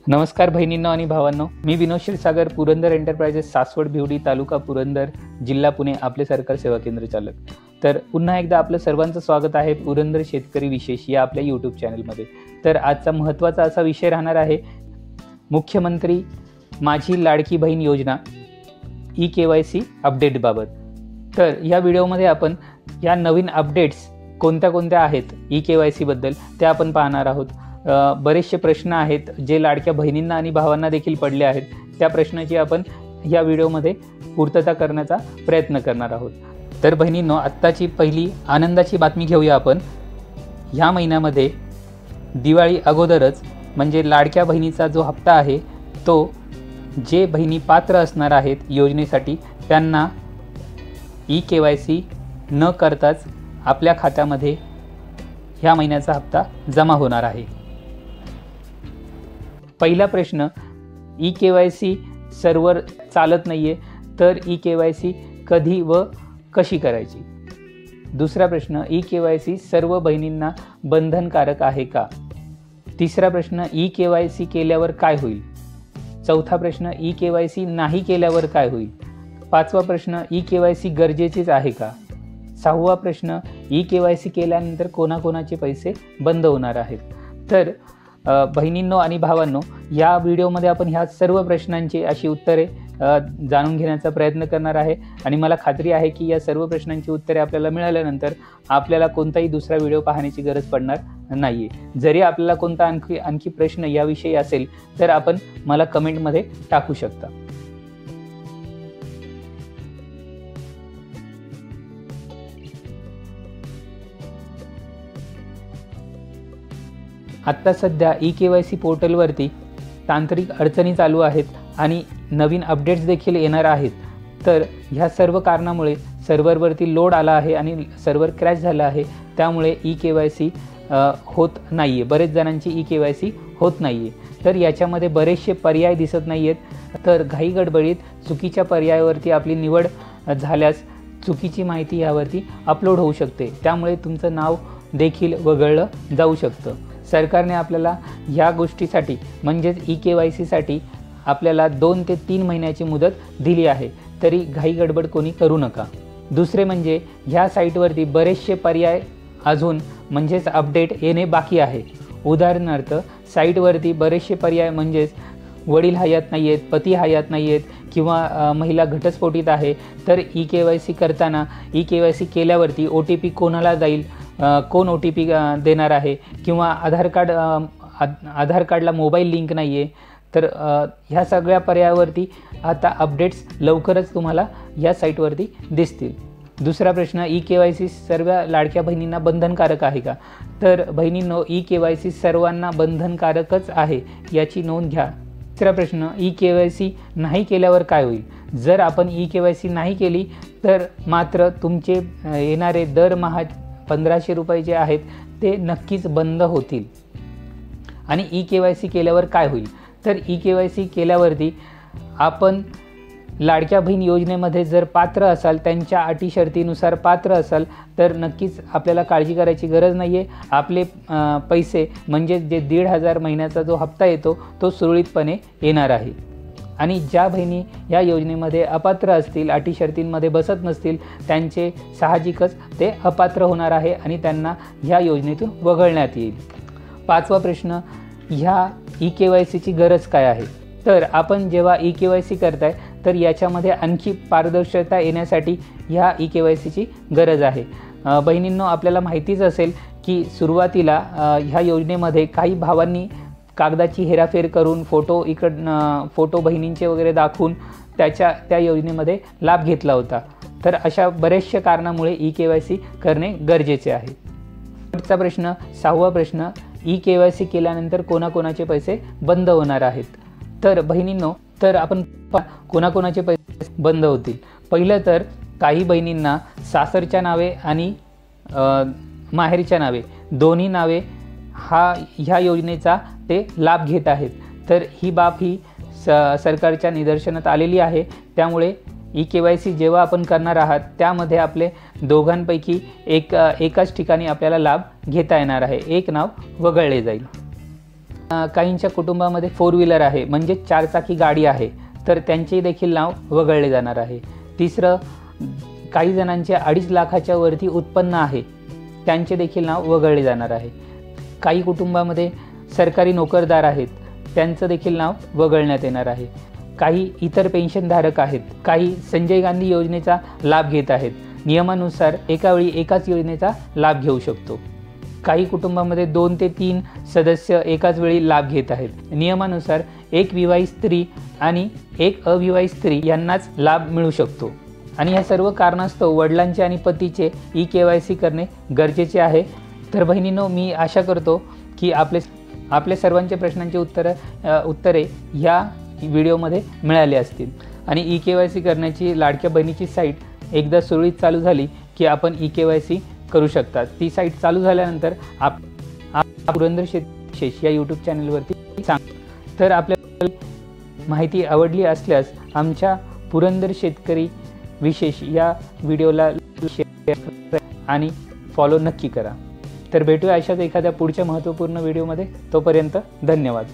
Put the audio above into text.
नमस्कार बहिणींनो आणि भावांनो, मी विनोद क्षीरसागर, पुरंदर एंटरप्राइजेस, सासवड भिवडी, तालुका पुरंदर, जिल्हा पुणे, आपले सरकार सेवा केंद्र चालक. तर पुन्हा एकदा आपलं सर्वांचं स्वागत आहे पुरंदर शेतकरी विशेष या आपल्या यूट्यूब चॅनलमध्ये. तर आजचा महत्त्वाचा असा विषय राहणार आहे मुख्यमंत्री माझी लाडकी बहीण योजना ई-KYC अपडेटबाबत. तर या व्हिडिओमध्ये आपण या नवीन अपडेट्स कोणत्या आहेत ई-KYC बद्दल त्या आपण पाहणार आहोत. बरेचसे प्रश्न आहेत जे लाडक्या बहिणींना आणि भावांना देखील पडले आहेत. त्या प्रश्नाची आपण या व्हिडिओमध्ये पूर्तता करण्याचा प्रयत्न करणार आहोत. तर बहिणींनो, आत्ताची पहिली आनंदाची बातमी घेऊया आपण. ह्या महिन्यामध्ये दिवाळी अगोदरच म्हणजे लाडक्या बहिणीचा जो हप्ता आहे तो जे बहिणी पात्र असणार आहेत योजनेसाठी त्यांना ई-KYC न करताच आपल्या खात्यामध्ये ह्या महिन्याचा हप्ता जमा होणार आहे. पहिला प्रश्न, ई-KYC सर्व्हर चालत नाही आहे, तर ई-KYC कधी व कशी करायची? दुसरा प्रश्न, ई-KYC सर्व बहिणींना बंधनकारक आहे का? तिसरा प्रश्न, ई-KYC केल्यावर काय होईल? चौथा प्रश्न, ई-KYC नाही केल्यावर काय होईल? पाचवा प्रश्न, ई-KYC गरजेचीच आहे का? सहावा प्रश्न, ई-KYC केल्यानंतर कोणाकोणाचे पैसे बंद होणार आहेत? तर बहिणींनो आणि भावांनो, या व्हिडिओमध्ये आपण ह्या सर्व प्रश्नांची अशी उत्तरे जाणून घेण्याचा प्रयत्न करणार आहे आणि मला खात्री आहे की या सर्व प्रश्नांची उत्तरे आपल्याला मिळाल्यानंतर आपल्याला कोणताही दुसरा व्हिडिओ पाहण्याची गरज पडणार नाही आहे. जरी आपल्याला कोणता आणखी प्रश्न याविषयी असेल तर आपण मला कमेंटमध्ये टाकू शकता. आत्ता सध्या ई-KYC पोर्टलवरती तांत्रिक अडचणी चालू आहेत आणि नवीन अपडेट्स देखील येणार आहेत. तर ह्या सर्व कारणामुळे सर्व्हरवरती लोड आला आहे आणि सर्व्हर क्रॅश झाला आहे. त्यामुळे ई-KYC होत नाही आहे. बरेच जणांची ई-KYC होत नाही आहे. तर याच्यामध्ये बरेचसे पर्याय दिसत नाही आहेत. तर घाईगडबडीत चुकीच्या पर्यायावरती आपली निवड झाल्यास चुकीची माहिती यावरती अपलोड होऊ शकते. त्यामुळे तुमचं नाव देखील वगळलं जाऊ शकतं. सरकारने आपल्याला ह्या गोष्टीसाठी म्हणजेच ई-KYCसाठी आपल्याला 2 ते 3 महिन्याची मुदत दिली आहे. तरी घाईगडबड कोणी करू नका. दुसरे म्हणजे ह्या साईटवरती बरेचसे पर्याय अजून म्हणजेच अपडेट येणे बाकी आहे. उदाहरणार्थ साईटवरती बरेचसे पर्याय म्हणजेच वडील हयात नाही आहेत, पती हयात नाही आहेत किंवा महिला घटस्फोटित आहे. तर ई-KYC करताना ई-KYC केल्यावरती OTP कोणाला जाईल, कोण OTP देणार आहे किंवा आधार कार्डला मोबाईल लिंक नाही आहे. तर ह्या सगळ्या पर्यायावरती आता अपडेट्स लवकरच तुम्हाला या साईटवरती दिसतील. दुसरा प्रश्न, ई-KYC सर्व लाडक्या बहिणींना बंधनकारक आहे का? तर बहिणींनो, ई-KYC सर्वांना बंधनकारकच आहे याची नोंद घ्या. तिसरा प्रश्न, ई-KYC नाही केल्यावर काय होईल? जर आपण ई-KYC नाही केली तर मात्र तुमचे येणारे दरमहा 1500 रुपये जे आहेत ते नक्कीच बंद होतील. आणि ई-KYC केल्यावर काय होईल? तर ई-KYC केल्यावरती आपण लाडक्या बहीण योजनेमध्ये जर पात्र असाल, त्यांच्या अटी शर्तीनुसार पात्र असाल तर नक्कीच आपल्याला काळजी करायची गरज नाही आहे. आपले पैसे म्हणजे जे 1,500 महिन्याचा जो हप्ता येतो तो सुरळीतपणे येणार आहे. आणि ज्या बहिणी या योजनेमध्ये अपात्र असतील, अटी शर्तींमध्ये बसत नसतील, त्यांचे साहजिकच ते अपात्र होणार आहे आणि त्यांना ह्या योजनेतून वगळण्यात येईल. पाचवा प्रश्न, ह्या ई-KYCची गरज काय आहे? तर आपण जेव्हा ई-KYC करताय तर याच्यामध्ये आणखी पारदर्शकता येण्यासाठी ह्या ई-KYCची गरज आहे. बहिणींनो, आपल्याला माहितीच असेल की सुरुवातीला ह्या योजनेमध्ये काही भावांनी कागदाची हेराफेर करून फोटो बहिणींचे वगैरे दाखवून त्या योजनेमध्ये लाभ घेतला होता. तर अशा बऱ्याचशा कारणामुळे ई-KYC करणे गरजेचे आहे. पुढचा प्रश्न, सहावा प्रश्न, ई-KYC केल्यानंतर कोणाकोणाचे पैसे बंद होणार आहेत? तर बहिणींनो, तर आपण कोणाकोणाचे पैसे बंद होतील. पहिलं तर काही बहिणींना सासरच्या नावे आणि माहेरच्या नावे दोन्ही नावे ह्या योजनेचा ते लाभ घेत आहेत. तर ही बाब ही सरकारच्या निदर्शनात आलेली आहे. त्यामुळे ई-KYC जेव्हा आपण करणार आहात त्यामध्ये आपले दोघांपैकी एकाच ठिकाणी आपल्याला लाभ घेता येणार आहे. एक नाव वगळले जाईल. काहींच्या कुटुंबामध्ये 4 व्हीलर आहे, म्हणजे 4 चाकी गाडी आहे, तर त्यांचे देखील नाव वगळले जाणार आहे. तिसरं, काही जणांचे 2.5 लाखाच्या वरती उत्पन्न आहे, त्यांचे देखील नाव वगळले जाणार आहे. काही कुटुंबामध्ये सरकारी नोकरदार आहेत, त्यांचं देखील नाव वगळण्यात येणार आहे. काही इतर पेन्शनधारक आहेत, काही संजय गांधी योजनेचा लाभ घेत आहेत. नियमानुसार एकावेळी एकाच योजनेचा लाभ घेऊ शकतो. काही कुटुंबामध्ये 2 ते 3 सदस्य एकाच वेळी लाभ घेत आहेत. नियमानुसार एक विवाहित स्त्री आणि एक अविवाहित स्त्री यांनाच लाभ मिळू शकतो. आणि या सर्व कारणास्तव वडिलांचे आणि पतीचे EKYC करणे गरजेचे आहे. तर बहिणींनो, मी आशा करतो की आपले सर्वांच्या प्रश्नांची उत्तरे ह्या व्हिडिओमध्ये मिळाली असतील. आणि EKYC करण्याची लाडक्या बहिणीची साईट एकदा सुरळीत चालू झाली की आपण EKYC करू शकता. ती साईट चालू झाल्यानंतर आप पुरंदर शेष या यूट्यूब चॅनलवरती सांग. तर आपल्याला माहिती आवडली असल्यास आमच्या पुरंदर शेतकरी विशेष या व्हिडिओला शेअर आणि फॉलो नक्की करा. तर भेटूया अशाच एखाद्या पुढच्या महत्त्वपूर्ण व्हिडिओमध्ये. तोपर्यंत धन्यवाद.